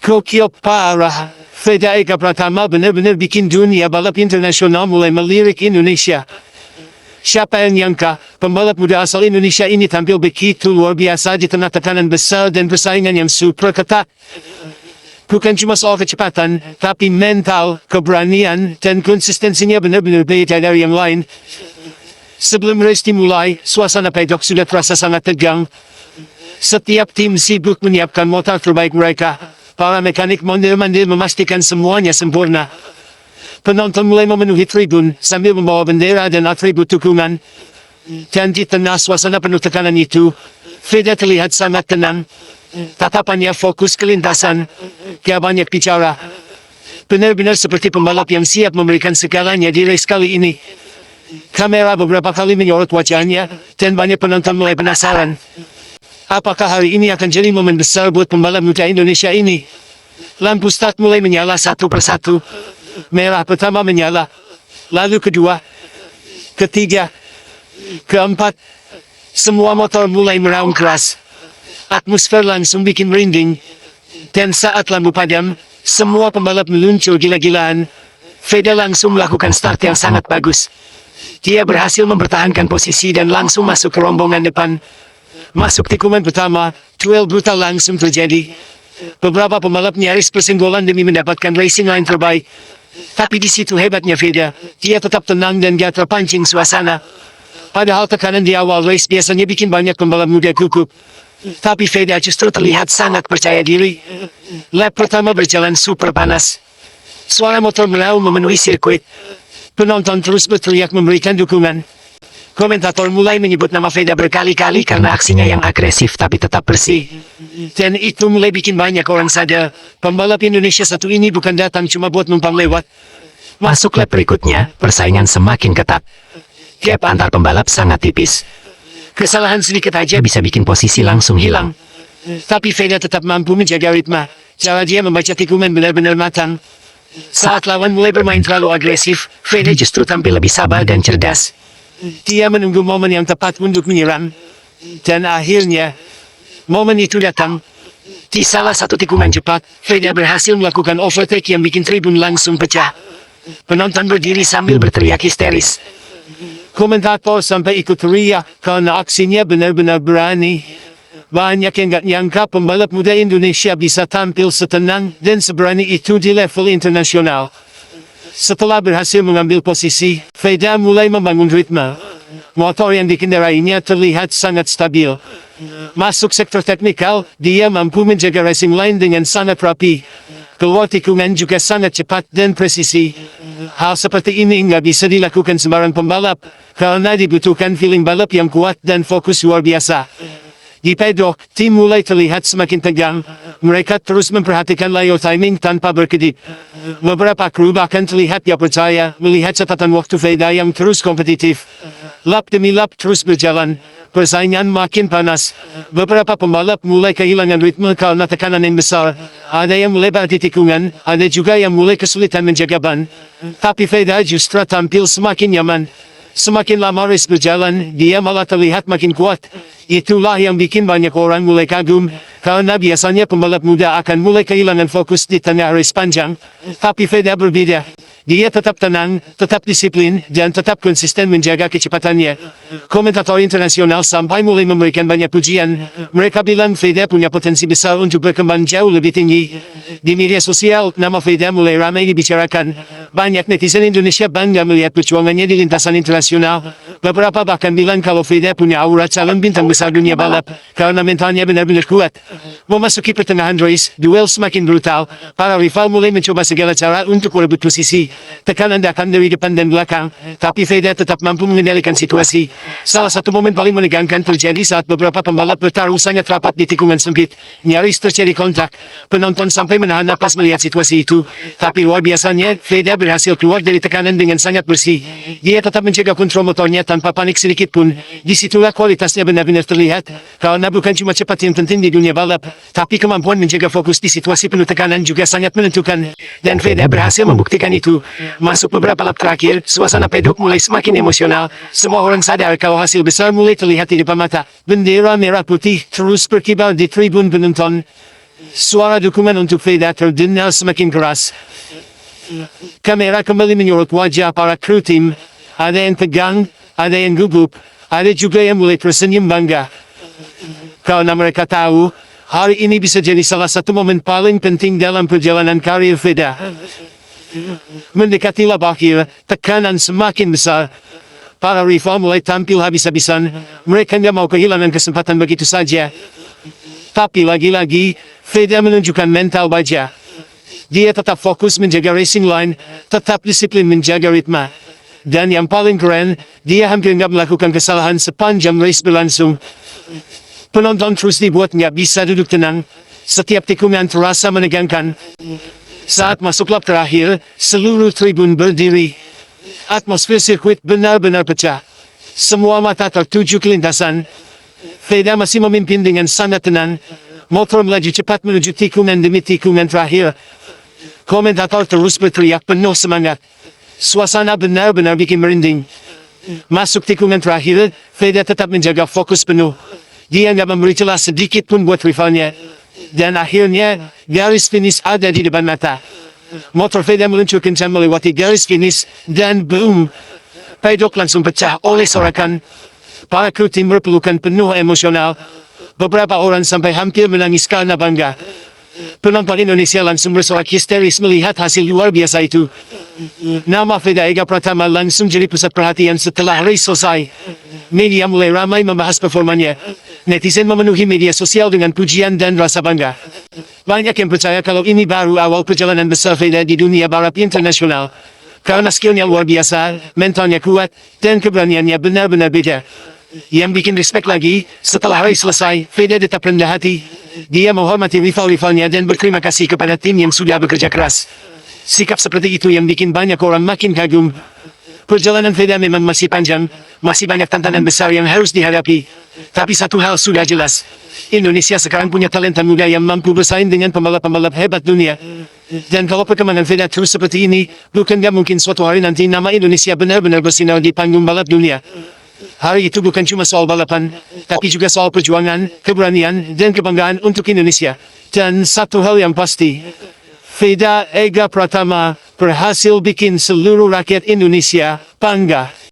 Kokyo parah. Feda Eka Pratama benar-benar bikin dunia balap internasional mulai melirik Indonesia. Siapa yang nyangka, pembalap muda asal Indonesia ini tampil begitu luar biasa di tengah tekanan besar dan persaingan yang super ketat. Bukan cuma soal kecepatan, tapi mental, keberanian, dan konsistensinya benar-benar beda dari yang lain. Sebelum race dimulai, suasana paddock sudah terasa sangat tegang. Setiap tim sibuk menyiapkan motor terbaik mereka. Para mekanik mondar-mandir memastikan semuanya sempurna. Penonton mulai memenuhi tribun sambil membawa bendera dan atribut dukungan. Dan di tengah suasana penuh tekanan itu, Feda terlihat sangat tenang. Tatapannya fokus ke lintasan. Gak banyak bicara. Benar-benar seperti pembalap yang siap memberikan segalanya di race kali ini. Kamera beberapa kali menyorot wajahnya, dan banyak penonton mulai penasaran. Apakah hari ini akan jadi momen besar buat pembalap muda Indonesia ini? Lampu start mulai menyala satu persatu. Merah pertama menyala, lalu kedua, ketiga, keempat. Semua motor mulai meraung keras. Atmosfer langsung bikin merinding. Dan saat lampu padam, semua pembalap meluncur gila-gilaan. Feda langsung melakukan start yang sangat bagus. Dia berhasil mempertahankan posisi dan langsung masuk ke rombongan depan. Masuk tikungan pertama, duel brutal langsung terjadi. Beberapa pembalap nyaris bersenggolan demi mendapatkan racing line terbaik. Tapi di situ hebatnya Feda, dia tetap tenang dan gak terpancing suasana. Padahal tekanan di awal race biasanya bikin banyak pembalap muda gugup. Tapi Feda justru terlihat sangat percaya diri. Lap pertama berjalan super panas. Suara motor meraung memenuhi sirkuit. Penonton terus berteriak memberikan dukungan. Komentator mulai menyebut nama Feda berkali-kali karena aksinya yang agresif tapi tetap bersih. Dan itu mulai bikin banyak orang sadar, pembalap Indonesia satu ini bukan datang cuma buat numpang lewat. Masuk lap berikutnya, persaingan semakin ketat. Gap antar pembalap sangat tipis. Kesalahan sedikit aja bisa bikin posisi langsung hilang. Tapi Feda tetap mampu menjaga ritme. Cara dia membaca tikungan benar-benar matang. Saat lawan mulai bermain terlalu agresif, Feda justru tampil lebih sabar dan cerdas. Dia menunggu momen yang tepat untuk menyerang. Dan akhirnya, momen itu datang. Di salah satu tikungan cepat, Feda berhasil melakukan overtake yang bikin tribun langsung pecah. Penonton berdiri sambil berteriak histeris. Komentator sampai ikut teriak karena aksinya benar-benar berani. Banyak yang gak nyangka pembalap muda Indonesia bisa tampil setenang dan seberani itu di level internasional. Setelah berhasil mengambil posisi, Feda mulai membangun ritme. Motor yang dikendarainya terlihat sangat stabil. Masuk sektor teknikal, dia mampu menjaga racing line dengan sangat rapi. Keluar tikungan juga sangat cepat dan presisi. Hal seperti ini nggak bisa dilakukan sembarang pembalap, karena dibutuhkan feeling balap yang kuat dan fokus luar biasa. Di paddock, tim mulai terlihat semakin tegang. Mereka terus memperhatikan layar timing tanpa berkedip. Beberapa kru bahkan terlihat gak percaya melihat catatan waktu Feda yang terus kompetitif. Lap demi lap terus berjalan. Persaingan makin panas. Beberapa pembalap mulai kehilangan ritme karena tekanan yang besar. Ada yang melebar di tikungan, ada juga yang mulai kesulitan menjaga ban. Tapi Feda justru tampil semakin nyaman. Semakin lama race berjalan, dia malah terlihat makin kuat. Itulah yang bikin banyak orang mulai kagum, karena biasanya pembalap muda akan mulai kehilangan fokus di tengah race panjang. Tapi Feda berbeda. Dia tetap tenang, tetap disiplin, dan tetap konsisten menjaga kecepatannya. Komentator internasional sampai mulai memberikan banyak pujian. Mereka bilang Feda punya potensi besar untuk berkembang jauh lebih tinggi. Di media sosial, nama Feda mulai ramai dibicarakan. Banyak netizen Indonesia bangga melihat perjuangannya di lintasan internasional. Beberapa bahkan bilang kalau Feda punya aura calon bintang besar dunia balap, karena mentalnya benar-benar kuat. Memasuki pertengahan race, duel semakin brutal. Para rival mulai mencoba segala cara untuk merebut posisi. Tekanan datang dari depan dan belakang, tapi Feda tetap mampu mengendalikan situasi. Salah satu momen paling menegangkan terjadi saat beberapa pembalap bertarung sangat rapat di tikungan sempit. Nyaris terjadi kontak. Penonton sampai menahan napas melihat situasi itu. Tapi luar biasanya, Feda berhasil keluar dari tekanan dengan sangat bersih. Dia tetap menjaga kontrol motornya tanpa panik sedikit pun. Disitulah kualitasnya benar-benar terlihat. Karena bukan cuma cepat yang penting di dunia balap, tapi kemampuan menjaga fokus di situasi penuh tekanan juga sangat menentukan. Dan Feda berhasil membuktikan itu. Masuk beberapa lap terakhir, suasana paddock mulai semakin emosional. Semua orang sadar kalau hasil besar mulai terlihat di depan mata. Bendera merah putih terus berkibar di tribun penonton. Suara dukungan untuk FEDA terdengar semakin keras. Kamera kembali menyorot wajah para kru tim. Ada yang tegang, ada yang gugup, ada juga yang mulai tersenyum bangga. Karena mereka tahu, hari ini bisa jadi salah satu momen paling penting dalam perjalanan karir FEDA. Mendekati lap akhir, tekanan semakin besar. Para rival mulai tampil habis-habisan. Mereka nggak mau kehilangan kesempatan begitu saja. Tapi lagi-lagi, FEDA menunjukkan mental baja. Dia tetap fokus menjaga racing line, tetap disiplin menjaga ritme. Dan yang paling keren, dia hampir nggak melakukan kesalahan sepanjang race berlangsung. Penonton terus dibuat nggak bisa duduk tenang. Setiap tikungan terasa menegangkan. Saat masuk lap terakhir, seluruh tribun berdiri. Atmosfer sirkuit benar-benar pecah. Semua mata tertuju ke lintasan. FEDA masih memimpin dengan sangat tenang. Motor melaju cepat menuju tikungan demi tikungan terakhir. Komentator terus berteriak penuh semangat. Suasana benar-benar bikin merinding. Masuk tikungan terakhir, FEDA tetap menjaga fokus penuh. Dia nggak memberi celah sedikit pun buat rivalnya. Dan akhirnya, garis finish ada di depan mata. Motor FEDA meluncur kencang melewati garis finish, dan boom! Pedok langsung pecah oleh sorakan. Para kru tim berpelukan penuh emosional. Beberapa orang sampai hampir menangis karena bangga. Penonton Indonesia langsung bersorak histeris melihat hasil luar biasa itu. Nama FEDA Ega Pratama langsung jadi pusat perhatian setelah race selesai. Media mulai ramai membahas performanya. Netizen memenuhi media sosial dengan pujian dan rasa bangga. Banyak yang percaya kalau ini baru awal perjalanan besar FEDA di dunia balap internasional. Karena skillnya luar biasa, mentalnya kuat, dan keberaniannya benar-benar beda. Yang bikin respect lagi, setelah race selesai, FEDA tetap rendah hati. Dia menghormati rival-rivalnya dan berterima kasih kepada tim yang sudah bekerja keras. Sikap seperti itu yang bikin banyak orang makin kagum. Perjalanan FEDA memang masih panjang, masih banyak tantangan besar yang harus dihadapi. Tapi satu hal sudah jelas, Indonesia sekarang punya talenta muda yang mampu bersaing dengan pembalap-pembalap hebat dunia. Dan kalau perkembangan FEDA terus seperti ini, bukan gak mungkin suatu hari nanti nama Indonesia benar-benar bersinar di panggung balap dunia. Hari itu bukan cuma soal balapan, tapi juga soal perjuangan, keberanian, dan kebanggaan untuk Indonesia. Dan satu hal yang pasti, FEDA Ega Pratama berhasil bikin seluruh rakyat Indonesia bangga.